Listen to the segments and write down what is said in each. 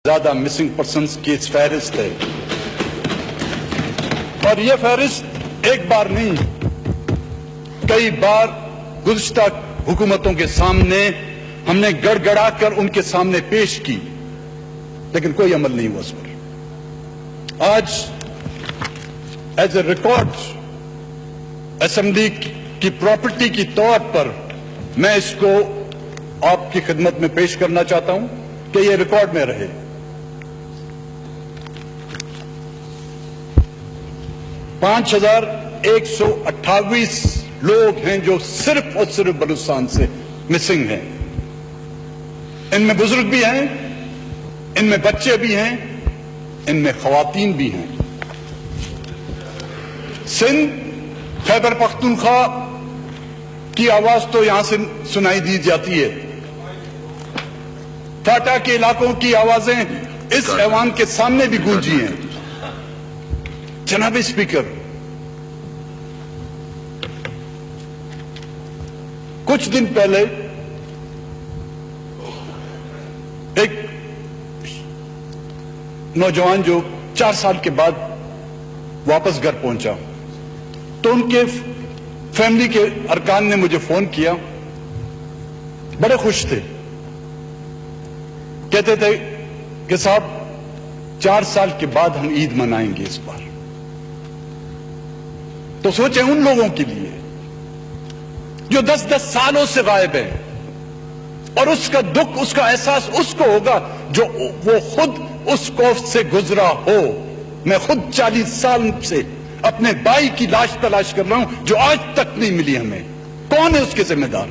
زیادہ missing persons کی فہرست ہے اور یہ فہرست ایک بار نہیں کئی بار گزشتہ حکومتوں کے سامنے ہم نے گڑ گڑا کر ان کے سامنے پیش کی، لیکن کوئی عمل نہیں ہوا اس پر۔ آج ایز اے ریکارڈ اسمبلی کی پراپرٹی کی طور پر میں اس کو آپ کی خدمت میں پیش کرنا چاہتا ہوں کہ یہ ریکارڈ میں رہے۔ 5128 لوگ ہیں جو صرف اور صرف بلوچستان سے مسنگ ہیں۔ ان میں بزرگ بھی ہیں، ان میں بچے بھی ہیں، ان میں خواتین بھی ہیں۔ سندھ خیبر پختونخوا کی آواز تو یہاں سے سنائی دی جاتی ہے، فاٹا کے علاقوں کی آوازیں اس ایوان کے سامنے بھی گونجی ہیں۔ جناب اسپیکر، کچھ دن پہلے ایک نوجوان جو 4 سال کے بعد واپس گھر پہنچا تو ان کے فیملی کے ارکان نے مجھے فون کیا، بڑے خوش تھے، کہتے تھے کہ صاحب 4 سال کے بعد ہم عید منائیں گے اس بار۔ تو سوچیں ان لوگوں کے لیے جو 10 سالوں سے غائب ہیں، اور اس کا دکھ، اس کا احساس اس کو ہوگا جو وہ خود اس کوفت سے گزرا ہو۔ میں خود 40 سال سے اپنے بھائی کی لاش تلاش کر رہا ہوں جو آج تک نہیں ملی ہمیں۔ کون ہے اس کے ذمہ دار؟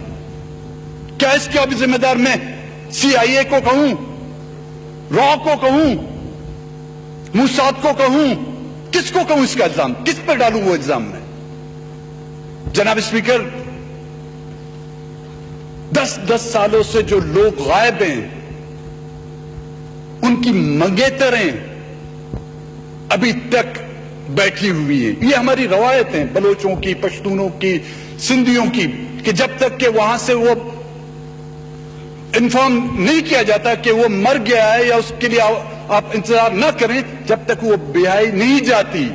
کیا اس کے اب ذمہ دار میں CIA کو کہوں، را کو کہوں، موساد کو کہوں، کس کو کہوں اس کا الزام؟ کس پر ڈالوں وہ الزام میں؟ جناب اسپیکر، 10 سالوں سے جو لوگ غائب ہیں ان کی منگیتریں ابھی تک بیٹھی ہوئی ہیں۔ یہ ہماری روایت ہیں، بلوچوں کی، پشتونوں کی، سندھیوں کی، کہ جب تک کہ وہاں سے وہ انفارم نہیں کیا جاتا کہ وہ مر گیا ہے یا اس کے لیے آپ انتظار نہ کریں، جب تک وہ بیاہی نہیں جاتی،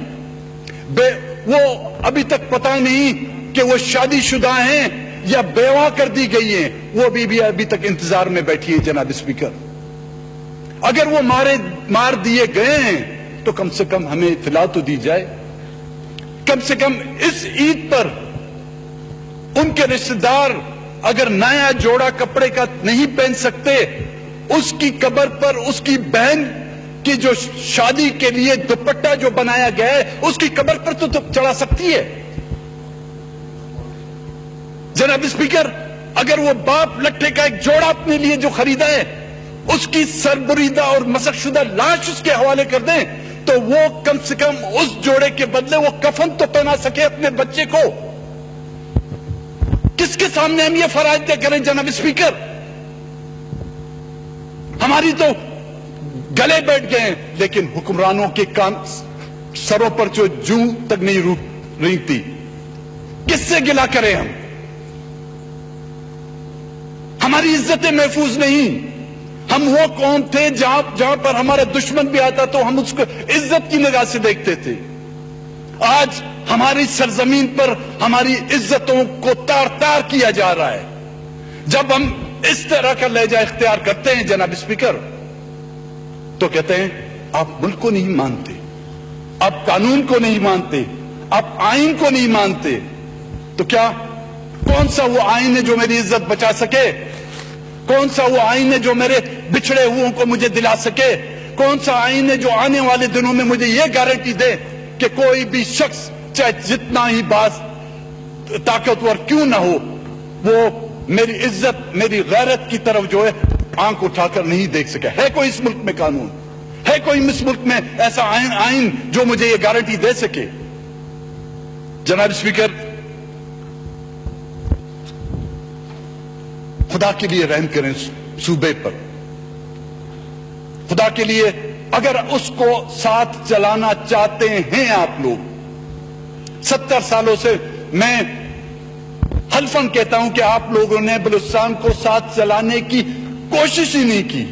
وہ ابھی تک پتہ نہیں کہ وہ شادی شدہ ہیں یا بیوہ کر دی گئی ہیں، وہ بھی ابھی تک انتظار میں بیٹھی ہیں۔ جناب اسپیکر، اگر وہ مار دیے گئے ہیں تو کم سے کم ہمیں اطلاع تو دی جائے۔ کم سے کم اس عید پر ان کے رشتہ دار اگر نیا جوڑا کپڑے کا نہیں پہن سکتے، اس کی قبر پر اس کی بہن کی جو شادی کے لیے دوپٹہ جو بنایا گیا ہے اس کی قبر پر تو چڑھا سکتی ہے۔ جناب اسپیکر، اگر وہ باپ لٹھے کا ایک جوڑا اپنے لیے جو خریدا ہے اس کی سربریدہ اور مسخ شدہ لاش اس کے حوالے کر دیں تو وہ کم سے کم اس جوڑے کے بدلے وہ کفن تو پہنا سکے اپنے بچے کو۔ کس کے سامنے ہم یہ فرائض طے کریں؟ جناب اسپیکر، ہماری تو گلے بیٹھ گئے ہیں، لیکن حکمرانوں کے کام سروں پر جو جوں تک نہیں رینگتی، کس سے گلہ کریں ہم؟ ہماری عزتیں محفوظ نہیں۔ ہم وہ قوم تھے جہاں پر ہمارا دشمن بھی آتا تو ہم اس کو عزت کی نگاہ سے دیکھتے تھے۔ آج ہماری سرزمین پر ہماری عزتوں کو تار تار کیا جا رہا ہے۔ جب ہم اس طرح کا لہجہ اختیار کرتے ہیں جناب اسپیکر تو کہتے ہیں آپ ملک کو نہیں مانتے، آپ قانون کو نہیں مانتے، آپ آئین کو نہیں مانتے۔ تو کیا کون سا وہ آئین ہے جو میری عزت بچا سکے؟ کون سا وہ آئین ہے جو میرے بچھڑے ہوئوں کو مجھے دلا سکے؟ کون سا آئین ہے جو آنے والے دنوں میں مجھے یہ گارنٹی دے کہ کوئی بھی شخص چاہے جتنا ہی طاقتور کیوں نہ ہو، وہ میری عزت، میری غیرت کی طرف جو ہے آنکھ اٹھا کر نہیں دیکھ سکے؟ ہے کوئی اس ملک میں قانون؟ ہے کوئی اس ملک میں ایسا آئین جو مجھے یہ گارنٹی دے سکے؟ جناب اسپیکر، خدا کے لیے رحم کریں صوبے پر۔ خدا کے لیے اگر اس کو ساتھ چلانا چاہتے ہیں آپ لوگ، 70 سالوں سے میں حلفاً کہتا ہوں کہ آپ لوگوں نے بلوچستان کو ساتھ چلانے کی کوشش ہی نہیں کی۔